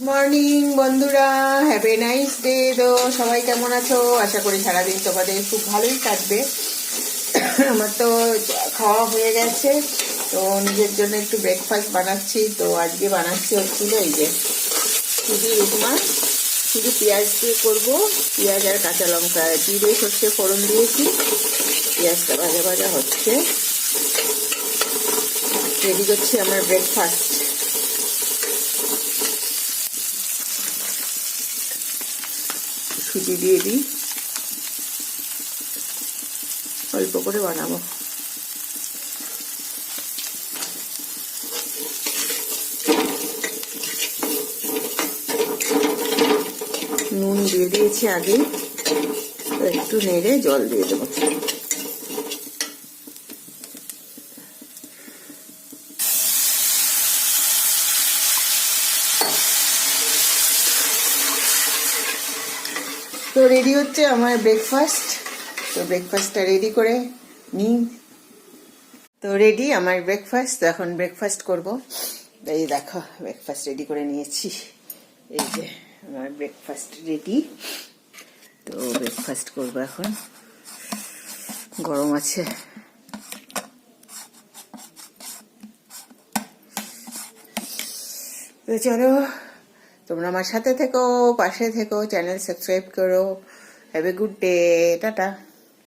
Morning বন্ধুরা, happy nice day. তো সবাই কেমন আছো? আশা করি সারাদিন তোমাদের খুব ভালোই কাটবে। আমার তো খাওয়া হয়ে গেছে, তো নিজের জন্য একটু ব্রেকফাস্ট বানাচ্ছি। তো আজকে বানাচ্ছি হচ্ছিল এই যে সুজি উপমা। শুধু পেঁয়াজ দিয়ে করবো, পেঁয়াজ আর কাঁচা লঙ্কা জিরে সর্ষে ফোড়ন দিয়েছি। পেঁয়াজটা ভাজা ভাজা হচ্ছে, রেডি করছি আমার ব্রেকফাস্ট। সুজি দিয়ে দিই, অল্প করে বানাবো। নুন দিয়ে দিয়েছি আগে, একটু নেড়ে জল দিয়ে দেবো। তো রেডি হচ্ছে আমার ব্রেকফাস্ট। তো ব্রেকফাস্টটা রেডি করে নিই। তো রেডি আমার ব্রেকফাস্ট। তো এখন ব্রেকফাস্ট করব। এই দেখো ব্রেকফাস্ট রেডি করে নিয়েছি। এই যে আমার ব্রেকফাস্ট রেডি। তো ব্রেকফাস্ট করব এখন, গরম আছে। তো চলো, তোমরা আমার সাথে থেকো, পাশে থেকো, চ্যানেল সাবস্ক্রাইব করো। Have a good day, tata.